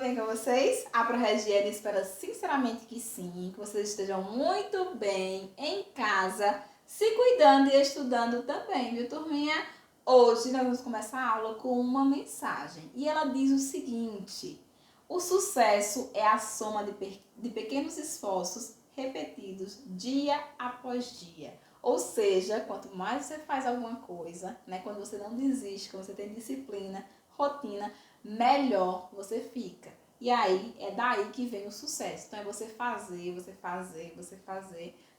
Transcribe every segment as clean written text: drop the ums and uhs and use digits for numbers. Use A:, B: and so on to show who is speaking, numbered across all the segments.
A: bem com vocês? A ProRegiane espera sinceramente que sim, que vocês estejam muito bem em casa, se cuidando e estudando também, viu, turminha? Hoje nós vamos começar a aula com uma mensagem e ela diz o seguinte: o sucesso é a soma de pequenos esforços repetidos dia após dia. Ou seja, quanto mais você faz alguma coisa, né, quando você não desiste, quando você tem disciplina, rotina, melhor você fica. E aí, é daí que vem o sucesso. Então, é você fazer,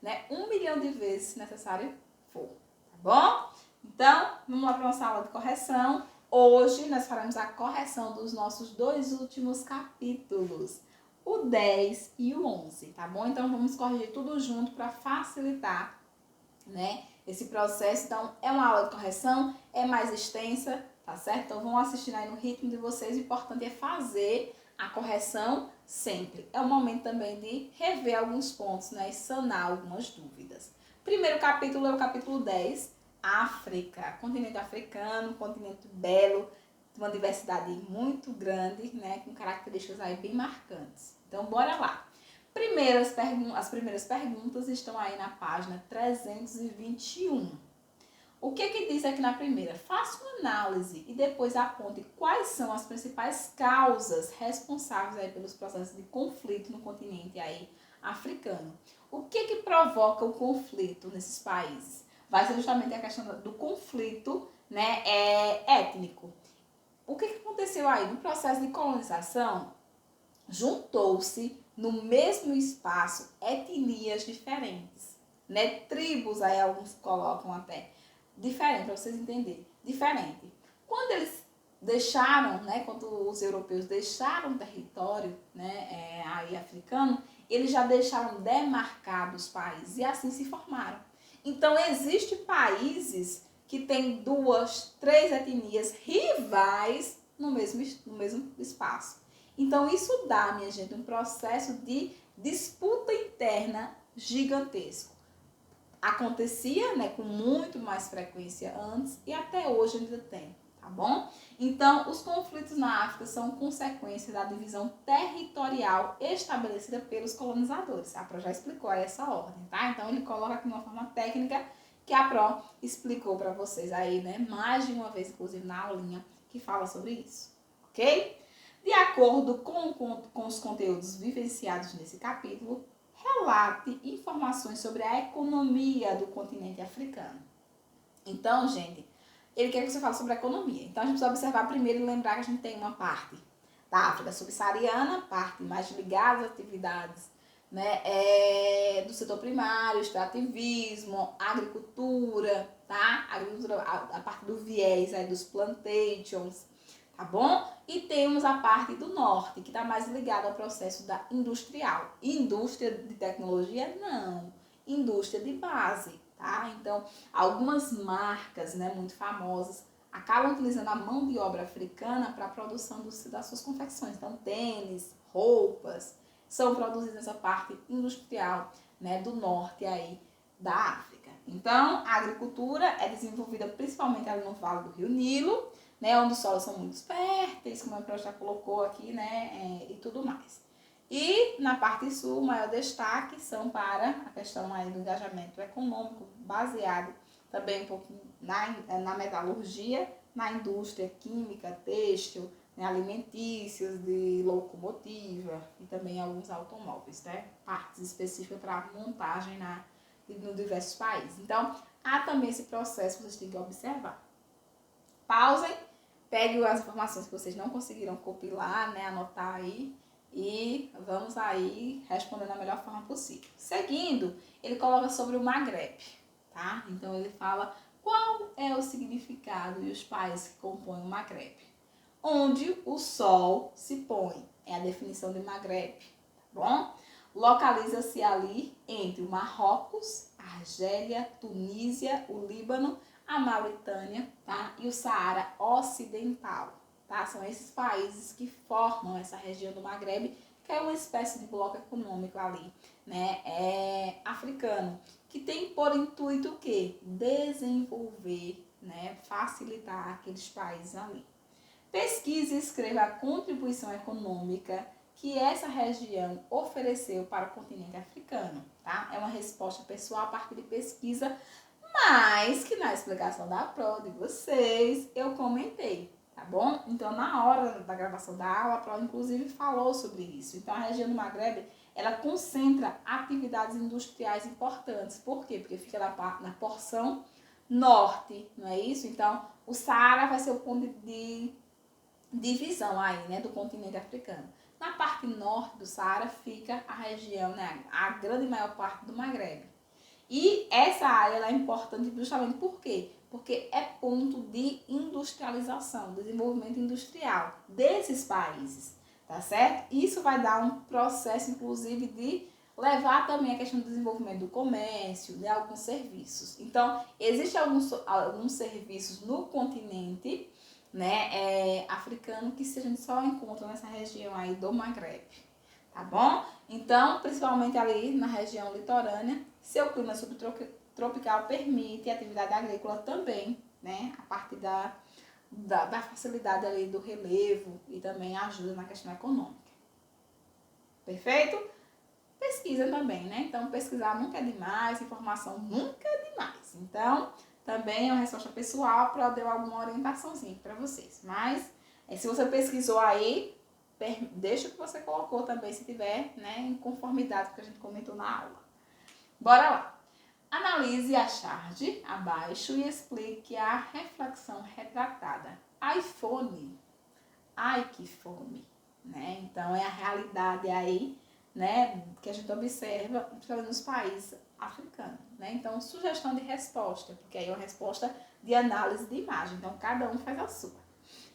A: né? 1 milhão de vezes se necessário for. Tá bom? Então, vamos lá para nossa aula de correção. Hoje, nós faremos a correção dos nossos 2 últimos capítulos. O 10 e o 11, tá bom? Então, vamos corrigir tudo junto para facilitar, né, esse processo. Então, é uma aula de correção, é mais extensa, tá certo? Então, vão assistindo aí no ritmo de vocês. O importante é fazer a correção sempre. É o momento também de rever alguns pontos, né, e sanar algumas dúvidas. Primeiro capítulo é o capítulo 10, África. Continente africano, continente belo, uma diversidade muito grande, né, com características aí bem marcantes. Então, bora lá. As primeiras perguntas estão aí na página 321. O que diz aqui na primeira? Faça uma análise e depois aponte quais são as principais causas responsáveis aí pelos processos de conflito no continente aí africano. O que provoca o conflito nesses países? Vai ser justamente a questão do conflito, né, étnico. O que aconteceu aí? No processo de colonização, juntou-se no mesmo espaço etnias diferentes, né? Tribos, aí alguns colocam até, diferente, para vocês entenderem, diferente. Quando eles deixaram, né, quando os europeus deixaram o território, né, aí africano, eles já deixaram demarcados os países e assim se formaram. Então, existem países que têm 2, 3 etnias rivais no mesmo espaço. Então, isso dá, minha gente, um processo de disputa interna gigantesco. Acontecia, né, com muito mais frequência antes e até hoje ainda tem, tá bom? Então, os conflitos na África são consequência da divisão territorial estabelecida pelos colonizadores. A Pro já explicou essa ordem, tá? Então, ele coloca aqui de uma forma técnica que a Pro explicou para vocês aí, né, mais de uma vez, inclusive na aulinha, que fala sobre isso, ok? De acordo com os conteúdos vivenciados nesse capítulo, relate informações sobre a economia do continente africano. Então, gente, ele quer que você fale sobre a economia. Então, a gente precisa observar primeiro e lembrar que a gente tem uma parte da África subsaariana, parte mais ligada às atividades, né, do setor primário, extrativismo, agricultura, tá? A parte do viés aí dos plantations, tá bom? E temos a parte do norte, que está mais ligada ao processo da industrial. Indústria de tecnologia, não. Indústria de base, tá? Então, algumas marcas, né, muito famosas acabam utilizando a mão de obra africana para a produção das suas confecções. Então, tênis, roupas, são produzidas nessa parte industrial, né, do norte aí da África. Então, a agricultura é desenvolvida principalmente ali no Vale do Rio Nilo, né, onde os solos são muito férteis, como a Pro já colocou aqui, né, e tudo mais. E na parte sul, o maior destaque são para a questão aí do engajamento econômico, baseado também um pouquinho na metalurgia, na indústria química, têxtil, né, alimentícios, de locomotiva e também alguns automóveis, né, partes específicas para montagem nos diversos países. Então, há também esse processo que vocês têm que observar. Pausem, peguem as informações que vocês não conseguiram compilar, né, anotar aí, e vamos aí respondendo da melhor forma possível. Seguindo, ele coloca sobre o Maghreb, tá? Então, ele fala qual é o significado e os países que compõem o Maghreb. Onde o sol se põe, é a definição de Maghreb, tá bom? Localiza-se ali entre o Marrocos, a Argélia, Tunísia, o Líbano, a Mauritânia, tá? E o Saara Ocidental, tá? São esses países que formam essa região do Maghreb, que é uma espécie de bloco econômico ali, né, africano, que tem por intuito o quê? Desenvolver, né, facilitar aqueles países ali. Pesquise e escreva a contribuição econômica que essa região ofereceu para o continente africano, tá? É uma resposta pessoal a partir de pesquisa, mas que na explicação da prova de vocês eu comentei, tá bom? Então, na hora da gravação da aula, a prova inclusive falou sobre isso. Então, a região do Maghreb, ela concentra atividades industriais importantes. Por quê? Porque fica na porção norte, não é isso? Então, o Saara vai ser o ponto de divisão aí, né, do continente africano. Na parte norte do Saara fica a região, né, a grande maior parte do Maghreb. E essa área ela é importante justamente por quê? Porque é ponto de industrialização, desenvolvimento industrial desses países, tá certo? Isso vai dar um processo, inclusive, de levar também a questão do desenvolvimento do comércio, de alguns serviços. Então, existem alguns serviços no continente, né, africano que a gente só encontra nessa região aí do Maghreb, tá bom? Então, principalmente ali na região litorânea, seu clima subtropical permite atividade agrícola também, né, a partir da facilidade ali do relevo e também ajuda na questão econômica. Perfeito? Pesquisa também, né? Então, pesquisar nunca é demais, informação nunca é demais. Então, também é uma resposta pessoal para eu dar alguma orientaçãozinha para vocês. Mas, se você pesquisou aí, deixa o que você colocou também, se tiver, né, em conformidade com o que a gente comentou na aula. Bora lá! Analise a charge abaixo e explique a reflexão retratada. iPhone, ai que fome, né? Então, é a realidade aí, né, que a gente observa, principalmente nos países africanos, né? Então, sugestão de resposta, porque aí é uma resposta de análise de imagem, então cada um faz a sua,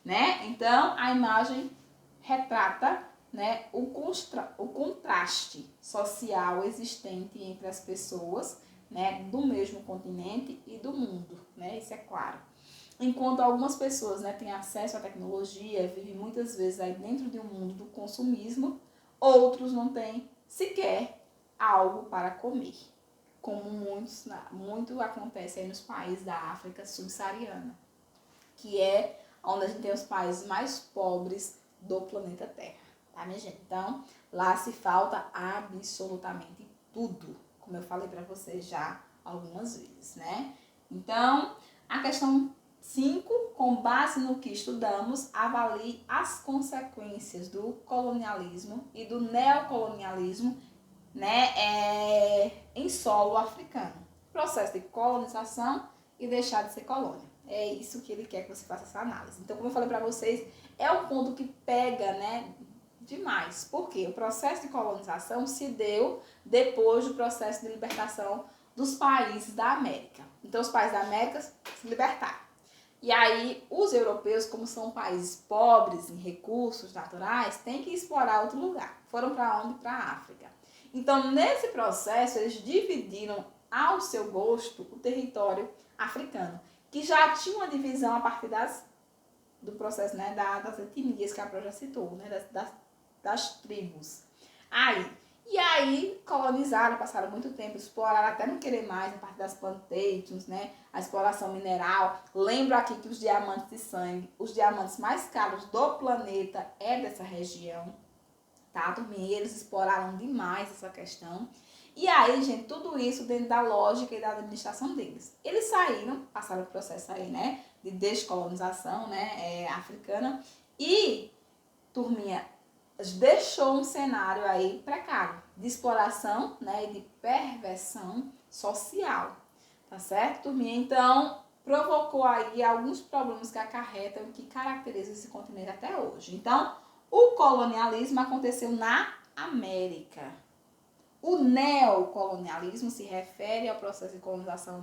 A: né? Então, a imagem retrata, né, o contraste social existente entre as pessoas, né, do mesmo continente e do mundo, né? Isso é claro. Enquanto algumas pessoas, né, têm acesso à tecnologia, vivem muitas vezes aí dentro de um mundo do consumismo, outros não têm sequer algo para comer, como muito acontece aí nos países da África subsaariana, que é onde a gente tem os países mais pobres do planeta Terra, tá, minha gente? Então, lá se falta absolutamente tudo, como eu falei para vocês já algumas vezes, né? Então, a questão 5, com base no que estudamos, avalie as consequências do colonialismo e do neocolonialismo, né, em solo africano. Processo de colonização e deixar de ser colônia. É isso que ele quer que você faça essa análise. Então, como eu falei para vocês, é um ponto que pega, né, demais. Por quê? O processo de colonização se deu depois do processo de libertação dos países da América. Então, os países da América se libertaram. E aí, os europeus, como são países pobres em recursos naturais, têm que explorar outro lugar. Foram para onde? Para a África. Então, nesse processo, eles dividiram ao seu gosto o território africano, que já tinha uma divisão a partir do processo, né, das etnias que a Pro já citou, né, das tribos. E aí colonizaram, passaram muito tempo, exploraram até não querer mais, a parte das plantations, né, a exploração mineral. Lembro aqui que os diamantes de sangue, os diamantes mais caros do planeta é dessa região, tá, turminha? Eles exploraram demais essa questão. E aí, gente, tudo isso dentro da lógica e da administração deles. Eles saíram, passaram o processo aí, né, de descolonização, né, africana, e, turminha, deixou um cenário aí precário, de exploração, né, e de perversão social, tá certo, turminha? Então, provocou aí alguns problemas que acarretam, que caracterizam esse continente até hoje. Então, o colonialismo aconteceu na América. O neocolonialismo se refere ao processo de colonização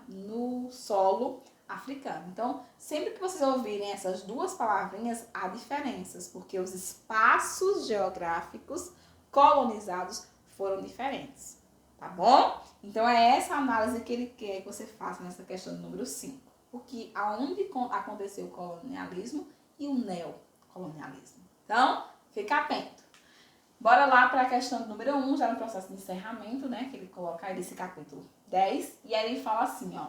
A: no solo africano. Então, sempre que vocês ouvirem essas duas palavrinhas, há diferenças, porque os espaços geográficos colonizados foram diferentes, tá bom? Então, é essa análise que ele quer que você faça nessa questão número 5. Porque aonde aconteceu o colonialismo e o neocolonialismo. Então, fica atento. Bora lá para a questão número 1, já no processo de encerramento, né? Que ele coloca aí nesse capítulo 10. E aí ele fala assim, ó.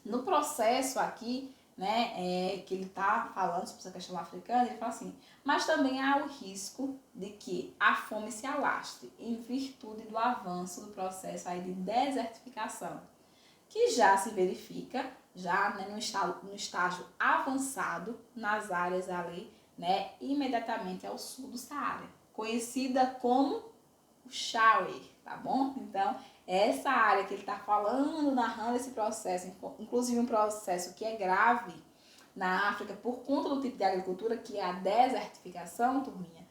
A: No processo aqui, né, que ele está falando sobre essa questão africana, ele fala assim, mas também há o risco de que a fome se alastre em virtude do avanço do processo aí de desertificação, que já se verifica, já, né, no estágio avançado nas áreas ali, né, imediatamente ao sul do Saara, conhecida como o Shawe, tá bom? Então, essa área que ele está falando, narrando esse processo, inclusive um processo que é grave na África por conta do tipo de agricultura, que é a desertificação, turminha.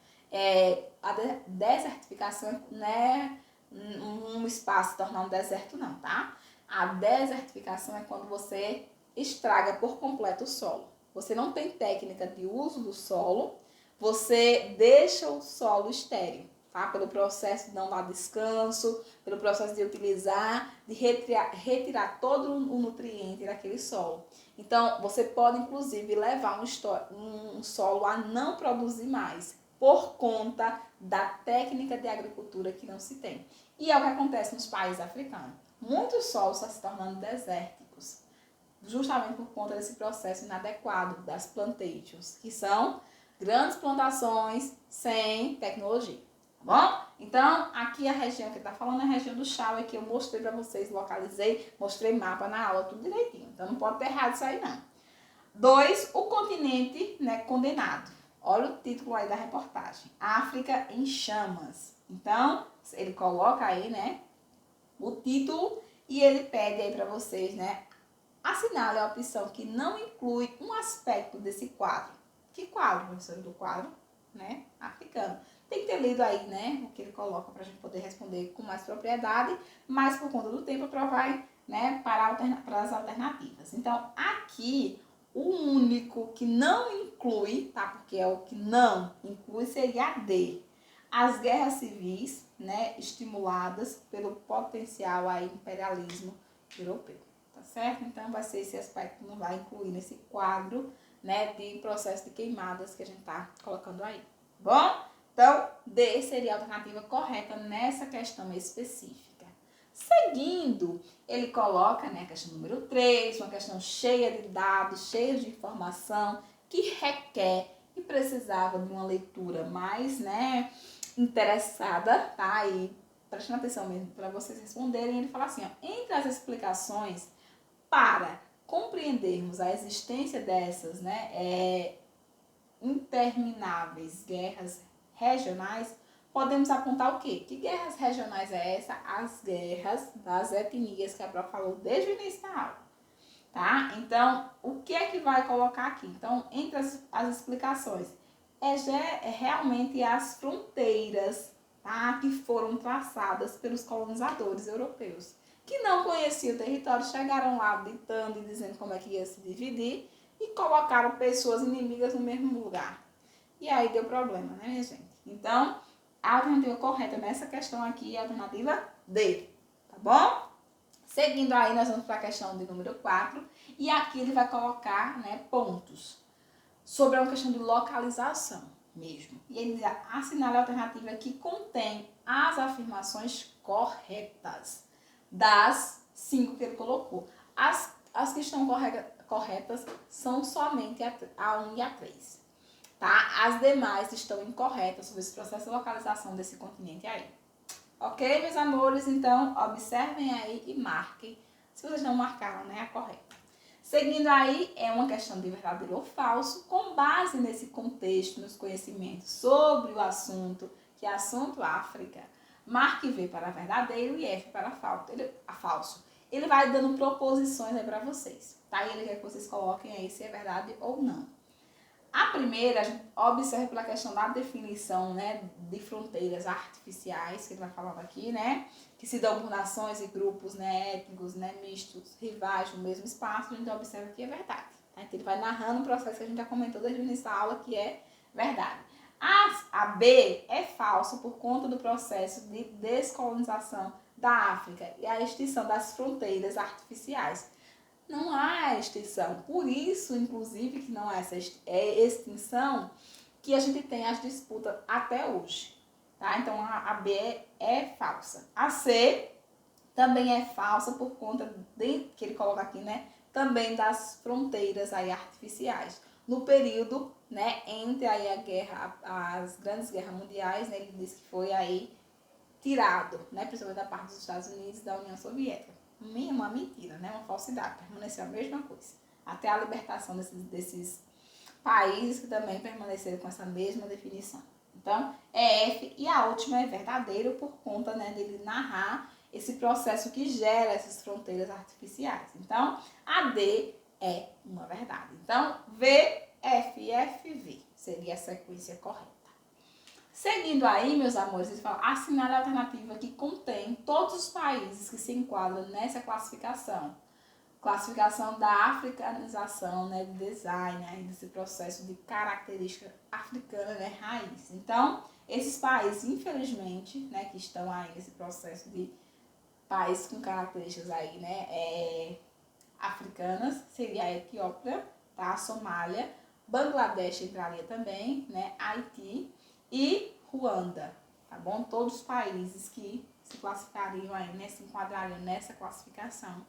A: A desertificação não é um espaço se tornar um deserto, não, tá? A desertificação é quando você estraga por completo o solo. Você não tem técnica de uso do solo, você deixa o solo estéril, tá? Pelo processo de não dar descanso, pelo processo de utilizar, de retirar todo o nutriente daquele solo. Então, você pode, inclusive, levar um solo a não produzir mais, por conta da técnica de agricultura que não se tem. E é o que acontece nos países africanos. Muitos solos estão se tornando desérticos, justamente por conta desse processo inadequado das plantations, que são grandes plantações sem tecnologia, tá bom? Então, aqui a região que está falando é a região do Shawe, que eu mostrei para vocês, localizei, mostrei mapa na aula, tudo direitinho. Então, não pode ter errado isso aí, não. 2, o continente, né, condenado. Olha o título aí da reportagem. África em chamas. Então, ele coloca aí, né, o título e ele pede aí para vocês, né, assinale a opção que não inclui um aspecto desse quadro. Que quadro, professor? Do quadro, né, africano. Tem que ter lido aí, né, o que ele coloca para a gente poder responder com mais propriedade, mas por conta do tempo, a prova vai, né, para as alternativas. Então, aqui, o único que não inclui, tá, porque é o que não inclui, seria a D. As guerras civis, né, estimuladas pelo potencial aí imperialismo europeu, tá certo? Então, vai ser esse aspecto que não vai incluir nesse quadro, né, de processo de queimadas que a gente tá colocando aí, tá bom? Então, D seria a alternativa correta nessa questão específica. Seguindo, ele coloca, né, a questão número 3, uma questão cheia de dados, cheia de informação, que requer e precisava de uma leitura mais, né, interessada, tá? E prestando atenção mesmo para vocês responderem, ele fala assim, ó, entre as explicações para compreendermos a existência dessas, né, intermináveis guerras regionais, podemos apontar o quê? Que guerras regionais é essa? As guerras das etnias que a Pró falou desde o início da aula, tá? Então, o que é que vai colocar aqui? Então, entre as explicações, realmente as fronteiras, tá, que foram traçadas pelos colonizadores europeus, que não conheciam o território, chegaram lá ditando e dizendo como é que ia se dividir e colocaram pessoas inimigas no mesmo lugar. E aí deu problema, né, minha gente? Então, a alternativa correta nessa questão aqui é a alternativa D, tá bom? Seguindo aí, nós vamos para a questão de número 4, e aqui ele vai colocar, né, pontos sobre uma questão de localização mesmo. E ele diz, assinale a alternativa que contém as afirmações corretas das 5 que ele colocou. As que estão corretas são somente a 1 e a 3. Tá? As demais estão incorretas sobre esse processo de localização desse continente aí. Ok, meus amores? Então, observem aí e marquem, se vocês não marcaram, né, a correta. Seguindo aí, é uma questão de verdadeiro ou falso, com base nesse contexto, nos conhecimentos sobre o assunto, que é assunto África. Marque V para verdadeiro e F para falso. Ele vai dando proposições aí para vocês, tá? E ele quer que vocês coloquem aí se é verdade ou não. A primeira, a gente observa pela questão da definição, né, de fronteiras artificiais, que ele vai falando aqui, né, que se dão por nações e grupos, né, étnicos, né, mistos, rivais no mesmo espaço, a gente observa que é verdade. Tá? Então, ele vai narrando um processo que a gente já comentou desde o início da aula, que é verdade. A B é falso por conta do processo de descolonização da África e a extinção das fronteiras artificiais. Não há extinção. Por isso, inclusive, que não há essa extinção, que a gente tem as disputas até hoje. Tá? Então, a B é falsa. A C também é falsa por conta de, que ele coloca aqui, né? também das fronteiras aí artificiais. No período, né, entre aí as grandes guerras mundiais, né, ele disse que foi aí tirado, né, principalmente da parte dos Estados Unidos e da União Soviética. Uma mentira, né, uma falsidade, permaneceu a mesma coisa. Até a libertação desses países que também permaneceram com essa mesma definição. Então, é F, e a última é verdadeiro por conta, né, dele narrar esse processo que gera essas fronteiras artificiais. Então, a D é uma verdade. Então, V, F, F, V seria a sequência correta. Seguindo aí, meus amores, eles falam, assinale a alternativa que contém todos os países que se enquadram nessa classificação. Classificação da africanização, né, do design, aí desse processo de característica africana, né, raiz. Então, esses países, infelizmente, né, que estão aí nesse processo de países com características aí, né, africanas, seria a Etiópia, tá, a Somália, Bangladesh entraria também, né, Haiti e Ruanda, tá bom? Todos os países que se classificariam aí, né, se enquadrariam nessa classificação,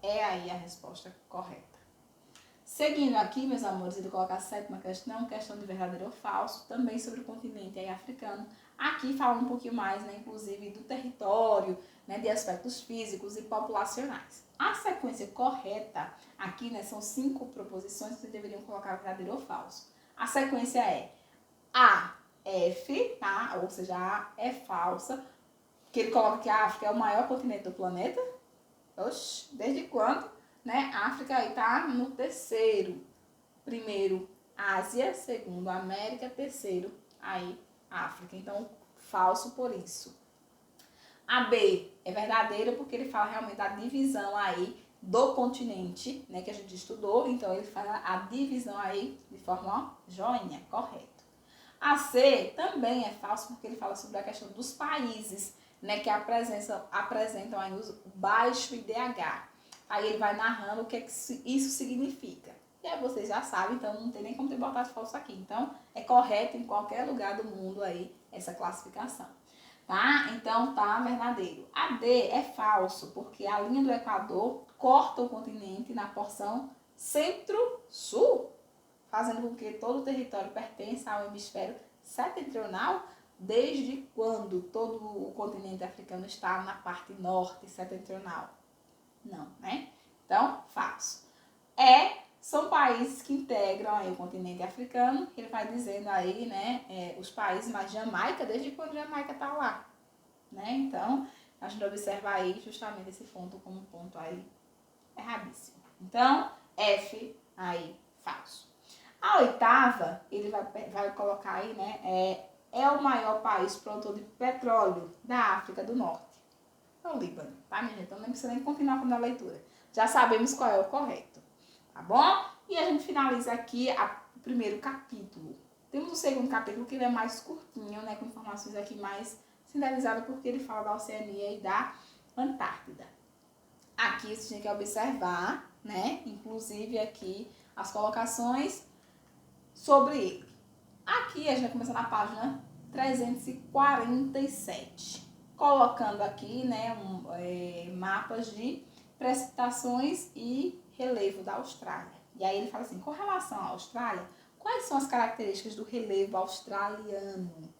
A: é aí a resposta correta. Seguindo aqui, meus amores, ele coloca a sétima questão de verdadeiro ou falso, também sobre o continente aí africano. Aqui fala um pouquinho mais, né, inclusive do território, né, de aspectos físicos e populacionais. A sequência correta aqui, né, são 5 proposições que vocês deveriam colocar verdadeiro ou falso. A sequência é A, F, tá? Ou seja, A é falsa, que ele coloca que a África é o maior continente do planeta. Oxi, desde quando? Né? A África aí tá no terceiro. Primeiro, Ásia. Segundo, América. Terceiro, aí, África. Então, falso por isso. A B é verdadeira porque ele fala realmente da divisão aí do continente, né? Que a gente estudou. Então, ele fala a divisão aí de forma joinha, correto. A C também é falso porque ele fala sobre a questão dos países, né, que apresentam aí os baixo IDH. Aí ele vai narrando o que, isso significa. E aí vocês já sabem, então não tem nem como ter botado falso aqui. Então é correto em qualquer lugar do mundo aí essa classificação. Tá? Então tá verdadeiro. A D é falso porque a linha do Equador corta o continente na porção centro-sul, fazendo com que todo o território pertença ao hemisfério setentrional. Desde quando todo o continente africano está na parte norte setentrional? Não, né? Então, falso. São países que integram aí o continente africano, que ele vai dizendo aí, né, os países, mas Jamaica, desde quando Jamaica está lá, né? Então, a gente observa aí justamente esse ponto como um ponto aí erradíssimo. Então, F aí, falso. A oitava, ele vai colocar aí, né, é o maior país produtor de petróleo da África do Norte. É o Líbano, tá, minha gente? Então não precisa nem continuar com a leitura. Já sabemos qual é o correto, tá bom? E a gente finaliza aqui o primeiro capítulo. Temos o segundo capítulo que ele é mais curtinho, né, com informações aqui mais sindelizadas, porque ele fala da Oceania e da Antártida. Aqui você tem que observar, né, inclusive aqui as colocações sobre ele. Aqui a gente vai começar na página 347, colocando aqui, né, mapas de precipitações e relevo da Austrália. E aí ele fala assim, com relação à Austrália, quais são as características do relevo australiano?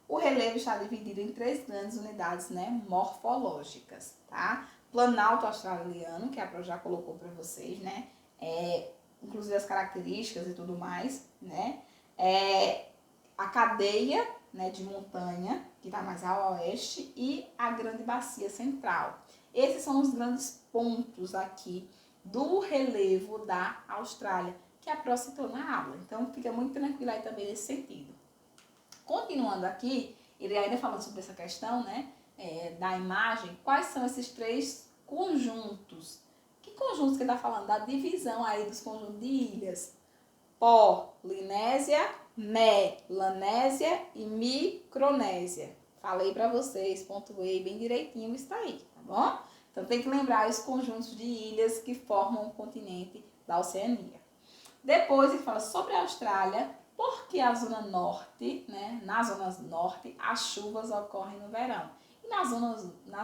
A: O relevo está dividido em 3 grandes unidades, né, morfológicas, tá? Planalto australiano, que a Pro já colocou para vocês, né, inclusive as características e tudo mais, né, a cadeia, né, de montanha, que está mais a oeste, e a grande bacia central. Esses são os grandes pontos aqui do relevo da Austrália, que a Pro citou na aula. Então, fica muito tranquilo aí também nesse sentido. Continuando aqui, ele ainda falando sobre essa questão, né, da imagem, quais são esses 3 conjuntos? Que conjuntos que ele está falando? Da divisão aí dos conjuntos de ilhas. Polinésia, Melanésia e Micronésia. Falei para vocês, pontuei bem direitinho, está aí, tá bom? Então tem que lembrar os conjuntos de ilhas que formam o continente da Oceania. Depois ele fala sobre a Austrália, porque a zona norte, né, na zona norte, as chuvas ocorrem no verão. E na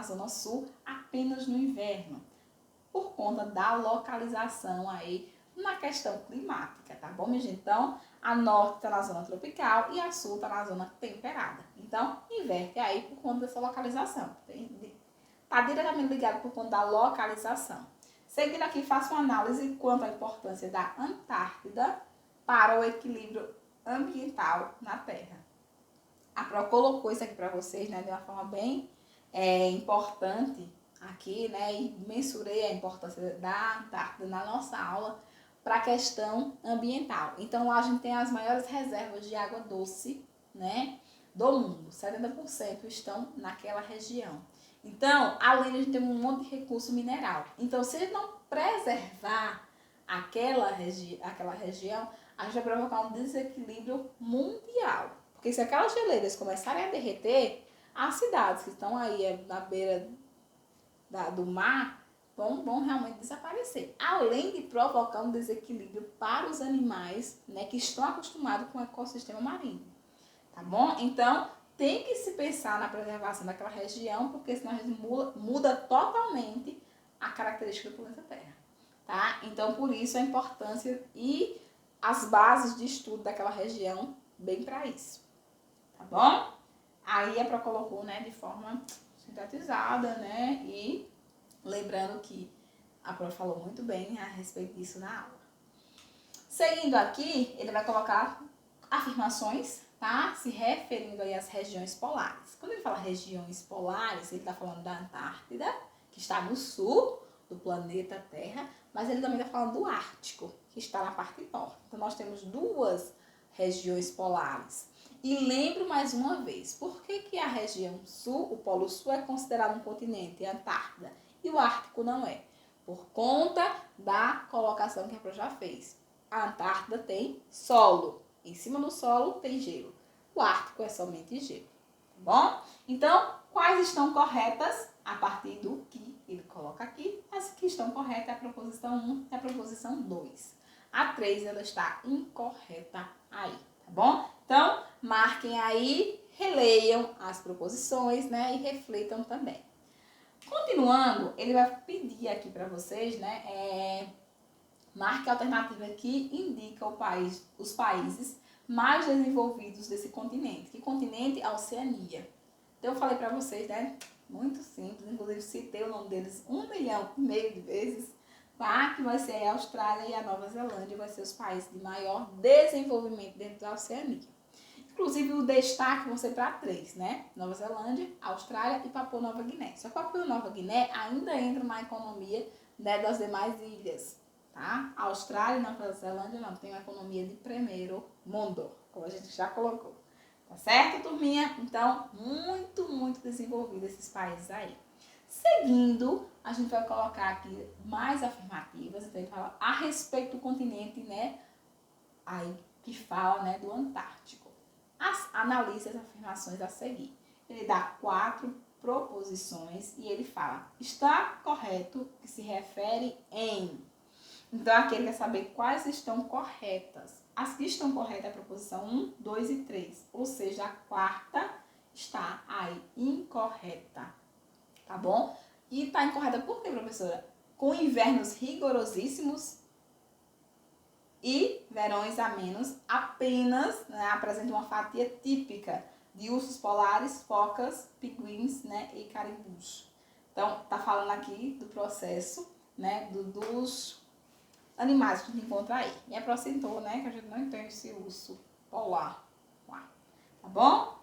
A: zona sul, apenas no inverno. por conta da localização aí na questão climática, tá bom, minha gente? Então, a norte está na zona tropical e a sul está na zona temperada. Então, inverte aí por conta dessa localização. Está diretamente ligado por conta da localização. Seguindo aqui, faço uma análise quanto à importância da Antártida para o equilíbrio ambiental na Terra. A Pro colocou isso aqui para vocês, né, de uma forma bem importante aqui, né, e mensurei a importância da Antártida na nossa aula para a questão ambiental. Então, lá a gente tem as maiores reservas de água doce, né, do mundo. 70% estão naquela região. Então, além de a gente ter um monte de recurso mineral. Então, se a gente não preservar aquela região, a gente vai provocar um desequilíbrio mundial. Porque se aquelas geleiras começarem a derreter, as cidades que estão aí na beira do mar vão realmente desaparecer. Além de provocar um desequilíbrio para os animais, né, que estão acostumados com o ecossistema marinho. Tá bom? Então, tem que se pensar na preservação daquela região, porque senão a gente muda totalmente a característica do planeta Terra. Tá? Então, por isso a importância e as bases de estudo daquela região, bem para isso. Tá bom? Aí a Pro colocou, né, de forma sintetizada, né, e lembrando que a Pro falou muito bem a respeito disso na aula. Seguindo aqui, ele vai colocar afirmações, tá? Se referindo aí às regiões polares. Quando ele fala regiões polares, ele está falando da Antártida, que está no sul do planeta Terra, mas ele também está falando do Ártico, que está na parte norte. Então, nós temos duas regiões polares. E lembro mais uma vez, por que a região sul, o Polo Sul, é considerado um continente, a Antártida, e o Ártico não é? Por conta da colocação que a Pro já fez. A Antártida tem solo. Em cima do solo tem gelo. O Ártico é somente gelo. Tá bom? Então, quais estão corretas a partir do que ele coloca aqui? As que estão corretas é a proposição 1 e a proposição 2. A 3 ela está incorreta aí, tá bom? Então, marquem aí, releiam as proposições, né? E reflitam também. Continuando, ele vai pedir aqui para vocês, né? Marque a alternativa que indica os países mais desenvolvidos desse continente. Que continente? A Oceania. Então, eu falei para vocês, né? Muito simples. Inclusive, citei o nome deles 1,5 milhão de vezes. Tá? Que vai ser a Austrália e a Nova Zelândia. Vai ser os países de maior desenvolvimento dentro da Oceania. Inclusive, o destaque vão ser para 3, né? Nova Zelândia, Austrália e Papua Nova Guiné. Só que Papua Nova Guiné ainda entra na economia, né, das demais ilhas. Tá? A Austrália e Nova Zelândia não tem uma economia de primeiro mundo, como a gente já colocou. Tá certo, turminha? Então, muito desenvolvido esses países aí. Seguindo, a gente vai colocar aqui mais afirmativas. Então, ele fala a respeito do continente, né? Aí, que fala, né, do Antártico. Analise as afirmações a seguir. Ele dá 4 proposições e ele fala, está correto que se refere em... Então, aqui ele quer saber quais estão corretas. As que estão corretas é a proposição 1, 2 e 3. Ou seja, a quarta está aí incorreta. Tá bom? E está incorreta por quê, professora? Com invernos rigorosíssimos e verões amenos, apenas, né, apresenta uma fatia típica de ursos polares, focas, pinguins, né, e caribus. Então, tá falando aqui do processo, né, dos animais que a gente encontra aí. E apresentou, né, que a gente não entende esse urso polar lá. Tá bom?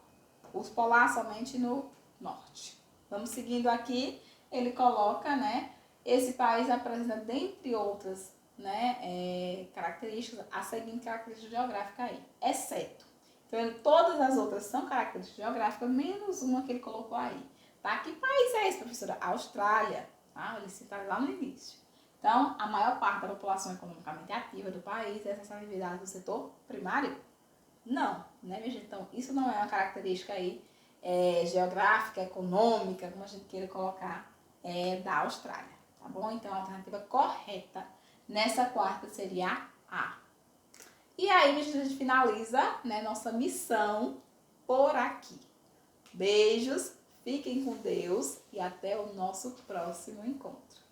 A: Urso polar somente no norte. Vamos seguindo aqui, ele coloca, né, esse país apresenta, dentre outras, né, características, a seguinte característica geográfica aí, exceto. Então, todas as outras são características geográficas, menos uma que ele colocou aí. Tá? Que país é esse, professora? Austrália. Tá? Ele cita lá no início. Então, a maior parte da população economicamente ativa do país é essa atividade do setor primário? Não, né, minha gente? Então, isso não é uma característica aí geográfica, econômica, como a gente queira colocar, da Austrália, tá bom? Então, a alternativa correta nessa quarta seria a. E aí, a gente finaliza, né, nossa missão por aqui. Beijos, fiquem com Deus e até o nosso próximo encontro.